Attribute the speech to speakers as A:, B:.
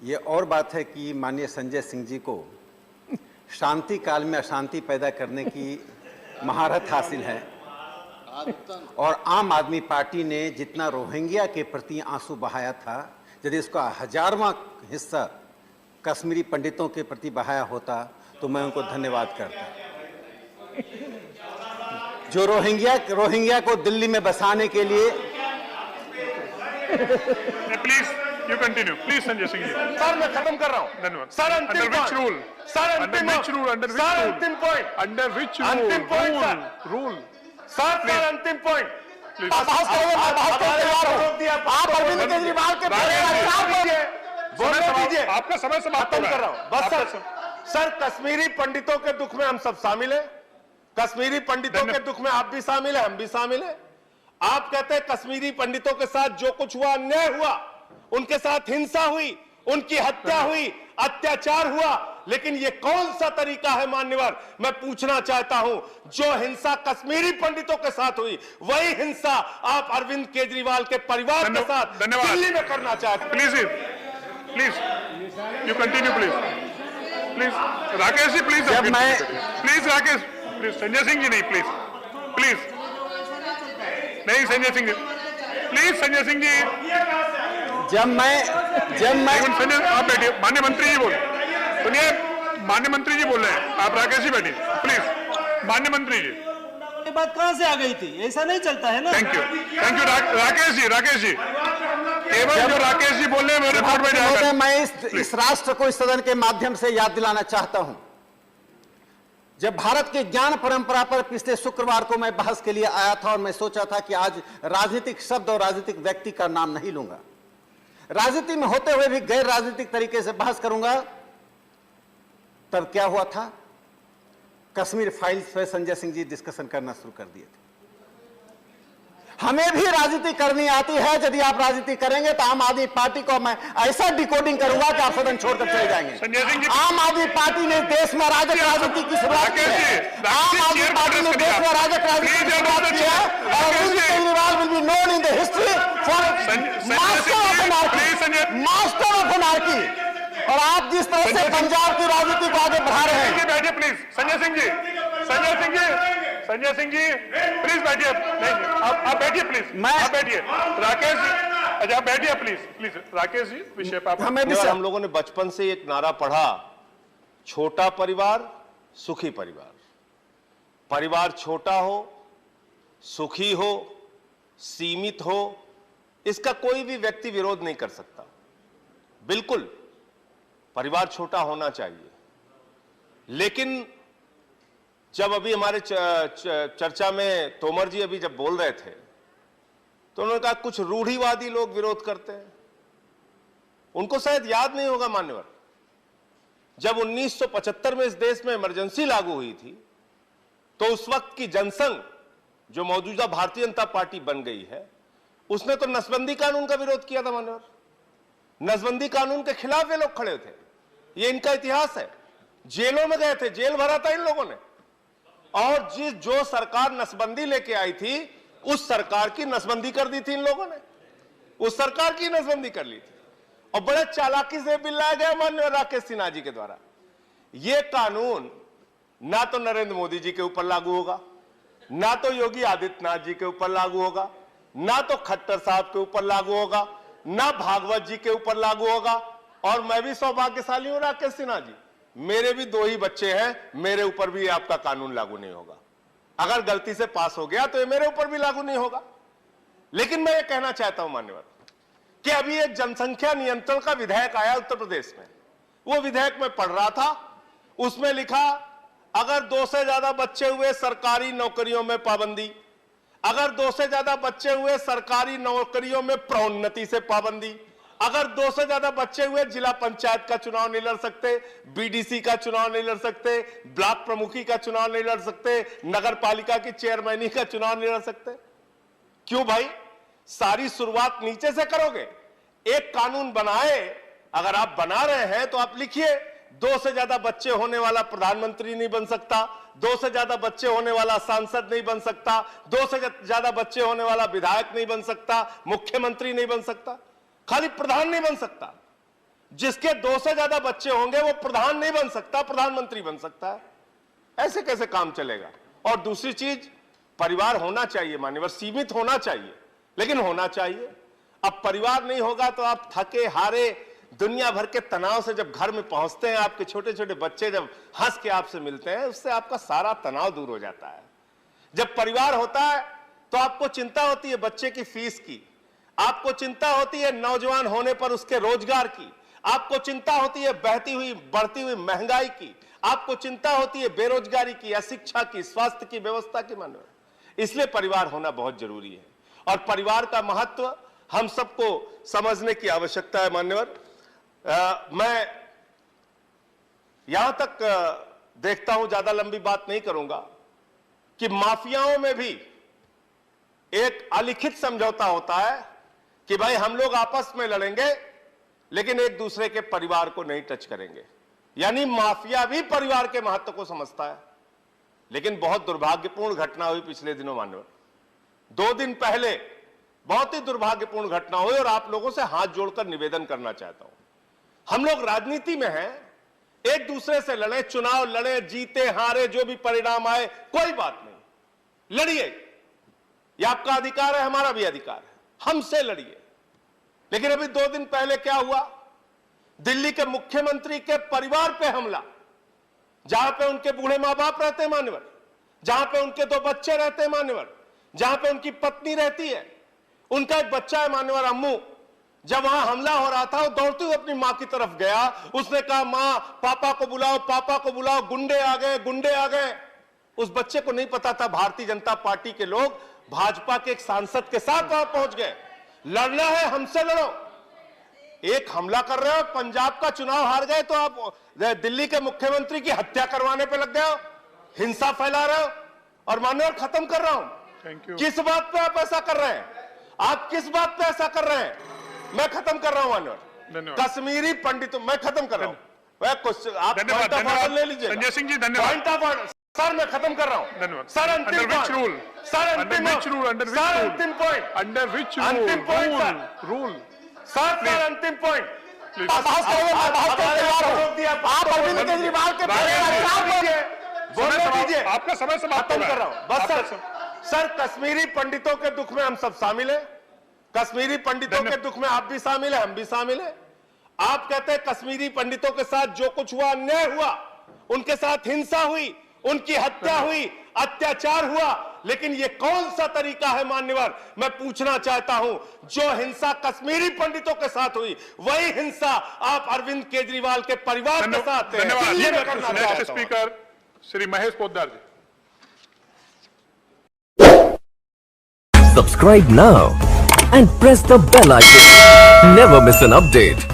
A: ये और बात है कि माननीय संजय सिंह जी को शांति काल में अशांति पैदा करने की महारत हासिल है और आम आदमी पार्टी ने जितना रोहिंग्या के प्रति आंसू बहाया था, यदि इसका 1000वां हिस्सा कश्मीरी पंडितों के प्रति बहाया होता तो मैं उनको धन्यवाद करता। जो रोहिंग्या को दिल्ली में बसाने के लिए
B: please you continue please Sanjay Singh ji.
C: Sir मैं खत्म कर रहा हूं।
B: धन्यवाद।
C: सर अंतिम
B: विच रूल?
C: सर अंतिम
B: रूल?
C: अंतिम पॉइंट।
B: अंडर विच
C: अंतिम पॉइंट
B: रूल?
C: सर अंतिम पॉइंट।
A: आप अरविंद केजरीवाल के
C: बोलने दीजिए।
B: आपका समय समाप्त
C: खत्म कर रहा हूं बस। सर कश्मीरी पंडितों के दुख में हम सब शामिल हैं। कश्मीरी पंडितों के दुख में आप भी शामिल हैं, हम भी शामिल हैं। आप कहते हैं कश्मीरी पंडितों के साथ जो कुछ हुआ, अन्याय हुआ, उनके साथ हिंसा हुई, उनकी हत्या हुई, अत्याचार हुआ, लेकिन ये कौन सा तरीका है मान्यवर? मैं पूछना चाहता हूं, जो हिंसा कश्मीरी पंडितों के साथ हुई, वही हिंसा आप अरविंद केजरीवाल के परिवार के साथ दिल्ली में करना चाहते हैं।
B: Please you continue please Rakesh ji please.
A: जब मैं
B: प्लीज राकेश प्लीज संजय सिंह जी नहीं प्लीज नहीं संजय सिंह जी प्लीज संजय सिंह जी।
A: जब मैं
B: संजय आप बैठिए। माननीय मंत्री जी बोल सुनिए। माननीय मंत्री जी बोल रहे हैं, आप राकेश जी बैठिए प्लीज। माननीय मंत्री जी
D: ये बात कहां से आ गई थी? ऐसा नहीं चलता है ना।
B: थैंक यू राकेश जी केवल जो राकेश जी बोल रहे हैं मेरे रिपोर्ट में जाएगा।
A: मैं इस राष्ट्र को इस सदन के माध्यम से याद दिलाना चाहता हूं, जब भारत की ज्ञान परंपरा पर पिछले शुक्रवार को मैं बहस के लिए आया था और मैं सोचा था कि आज राजनीतिक शब्द और राजनीतिक व्यक्ति का नाम नहीं लूंगा, राजनीति में होते हुए भी गैर राजनीतिक तरीके से बहस करूंगा, तब क्या हुआ था? कश्मीर फाइल्स पर संजय सिंह जी डिस्कशन करना शुरू कर दिए थे। हमें भी राजनीति करनी आती है। यदि आप राजनीति करेंगे तो आम आदमी पार्टी को मैं ऐसा डिकोडिंग करूंगा कि आप सदन छोड़कर चले जाएंगे। आम आदमी पार्टी ने देश में अराजक राजनीति की शुरुआत की है। आम आदमी पार्टी ने देश में अराजक राजनीति की शुरुआत की है और Arvind Kejriwal will be known in the history for master of anarchy. और आप जिस तरह से पंजाब की राजनीति को आगे बढ़ा रहे हैं।
B: बैठिए प्लीज संजय सिंह जी प्लीज बैठिए। नहीं आप बैठिए प्लीज। आप बैठिए राकेश जी। अच्छा आप बैठिए प्लीज राकेश जी विषय पर।
C: हम लोगों ने बचपन से एक नारा पढ़ा, छोटा परिवार सुखी परिवार। परिवार छोटा हो, सुखी हो, सीमित हो, इसका कोई भी व्यक्ति विरोध नहीं कर सकता। बिल्कुल परिवार छोटा होना चाहिए, लेकिन जब अभी हमारे चर्चा में तोमर जी अभी जब बोल रहे थे तो उन्होंने कहा कुछ रूढ़िवादी लोग विरोध करते हैं। उनको शायद याद नहीं होगा मान्यवर, जब 1975 में इस देश में इमरजेंसी लागू हुई थी तो उस वक्त की जनसंघ जो मौजूदा भारतीय जनता पार्टी बन गई है, उसने तो नसबंदी कानून का विरोध किया था मान्यवर। नसबंदी कानून के खिलाफ ये लोग खड़े थे, ये इनका इतिहास है। जेलों में गए थे, जेल भरा था इन लोगों ने। और जो सरकार नसबंदी लेके आई थी, उस सरकार की नसबंदी कर दी थी इन लोगों ने। उस सरकार की नसबंदी कर ली थी और बड़े चालाकी से बिल लाया गया माननीय राकेश सिन्हा जी के द्वारा। यह कानून ना तो नरेंद्र मोदी जी के ऊपर लागू होगा, ना तो योगी आदित्यनाथ जी के ऊपर लागू होगा, ना तो खट्टर साहब के ऊपर लागू होगा, ना भागवत जी के ऊपर लागू होगा। और मैं भी सौभाग्यशाली हूं राकेश सिन्हा जी, मेरे भी 2 ही बच्चे हैं, मेरे ऊपर भी आपका कानून लागू नहीं होगा। अगर गलती से पास हो गया तो ये मेरे ऊपर भी लागू नहीं होगा। लेकिन मैं ये कहना चाहता हूं मान्यवर कि अभी एक जनसंख्या नियंत्रण का विधेयक आया उत्तर प्रदेश में। वो विधेयक में पढ़ रहा था, उसमें लिखा अगर 2 से ज्यादा बच्चे हुए सरकारी नौकरियों में पाबंदी, अगर 2 से ज्यादा बच्चे हुए सरकारी नौकरियों में प्रोन्नति से पाबंदी, अगर 2 से ज्यादा बच्चे हुए जिला पंचायत का चुनाव नहीं लड़ सकते, बीडीसी का चुनाव नहीं लड़ सकते, ब्लॉक प्रमुखी का चुनाव नहीं लड़ सकते, नगर पालिका की चेयरमैनी का चुनाव नहीं लड़ सकते। क्यों भाई? सारी शुरुआत नीचे से करोगे। एक कानून बनाए, अगर आप बना रहे हैं तो आप लिखिए 2 से ज्यादा बच्चे होने वाला प्रधानमंत्री नहीं बन सकता, 2 से ज्यादा बच्चे होने वाला सांसद नहीं बन सकता, 2 से ज्यादा बच्चे होने वाला विधायक नहीं बन सकता, मुख्यमंत्री नहीं बन सकता, खाली प्रधान नहीं बन सकता। जिसके 2 से ज्यादा बच्चे होंगे वो प्रधान नहीं बन सकता, प्रधानमंत्री बन सकता है। ऐसे कैसे काम चलेगा? और दूसरी चीज, परिवार होना चाहिए मान्यवर, सीमित होना चाहिए, लेकिन होना चाहिए। अब परिवार नहीं होगा तो आप थके हारे, दुनिया भर के तनाव से जब घर में पहुंचते हैं, आपके छोटे छोटे बच्चे जब हंस के आपसे मिलते हैं, उससे आपका सारा तनाव दूर हो जाता है। जब परिवार होता है तो आपको चिंता होती है बच्चे की फीस की, आपको चिंता होती है नौजवान होने पर उसके रोजगार की, आपको चिंता होती है बहती हुई बढ़ती हुई महंगाई की, आपको चिंता होती है बेरोजगारी की, अशिक्षा की, स्वास्थ्य की व्यवस्था की। मानव इसलिए परिवार होना बहुत जरूरी है और परिवार का महत्व हम सबको समझने की आवश्यकता है। मान्यवर, मैं यहां तक देखता हूं, ज्यादा लंबी बात नहीं करूंगा, कि माफियाओं में भी एक अलिखित समझौता होता है कि भाई हम लोग आपस में लड़ेंगे लेकिन एक दूसरे के परिवार को नहीं टच करेंगे। यानी माफिया भी परिवार के महत्व को समझता है। लेकिन बहुत दुर्भाग्यपूर्ण घटना हुई पिछले दिनों मान्यवर। 2 दिन पहले बहुत ही दुर्भाग्यपूर्ण घटना हुई और आप लोगों से हाथ जोड़कर निवेदन करना चाहता हूं। हम लोग राजनीति में हैं, एक दूसरे से लड़े, चुनाव लड़े, जीते हारे, जो भी परिणाम आए कोई बात नहीं, लड़िए, यह आपका अधिकार है, हमारा भी अधिकार है, हमसे लड़िए। लेकिन अभी 2 दिन पहले क्या हुआ? दिल्ली के मुख्यमंत्री के परिवार पे हमला, जहां पे उनके बूढ़े मां बाप रहते हैं मान्यवर, जहां पे उनके 2 बच्चे रहते हैं मान्यवर, जहां पे उनकी पत्नी रहती है, उनका एक बच्चा है मान्यवर अम्मू। जब वहां हमला हो रहा था, वो दौड़ते हुए अपनी मां की तरफ गया, उसने कहा मां पापा को बुलाओ, पापा को बुलाओ, गुंडे आ गए, गुंडे आ गए। उस बच्चे को नहीं पता था भारतीय जनता पार्टी के लोग भाजपा के एक सांसद के साथ वहां पहुंच गए। लड़ना है हमसे लड़ो। एक हमला कर रहे हो, पंजाब का चुनाव हार गए तो आप दिल्ली के मुख्यमंत्री की हत्या करवाने पे लग गए हो, हिंसा फैला रहे हो। और मान्यवर खत्म कर रहा हूं, किस बात पे आप ऐसा कर रहे हैं? आप किस बात पे ऐसा कर रहे हैं? मैं खत्म कर रहा हूं मान्यवर। कश्मीरी पंडितों, मैं खत्म कर रहा हूं। आप पॉइंट ऑफ ऑर्डर ले लीजिए।
B: संजय सिंह जी धन्यवाद।
C: पॉइंट ऑफ ऑर्डर सर, मैं खत्म कर रहा हूं।
B: धन्यवाद
C: सर। अंतिम
B: रूल,
C: सर, अंतिम
B: रूल,
C: अंतिम पॉइंट,
B: अंडर विच
C: अंतिम पॉइंट
B: रूल
C: सर, अंतिम पॉइंट।
A: आप अरविंद केजरीवाल के
C: बोलने दीजिए,
B: आपका समय समाप्त
C: खत्म कर रहा हूं बस। सर, कश्मीरी पंडितों के दुख में हम सब शामिल हैं। कश्मीरी पंडितों के दुख में आप भी शामिल हैं, हम भी शामिल हैं। आप कहते हैं कश्मीरी पंडितों के साथ जो कुछ हुआ, अन्याय हुआ, उनके साथ हिंसा हुई, उनकी हत्या हुई, अत्याचार हुआ, लेकिन ये कौन सा तरीका है मान्यवर? मैं पूछना चाहता हूं, जो हिंसा कश्मीरी पंडितों के साथ हुई, वही हिंसा आप अरविंद केजरीवाल के परिवार के साथ है। ये मैं करना चाहता हूं।
B: Speaker Shri Mahesh Poddar ji.
E: Subscribe now and press the bell icon. Never miss an update.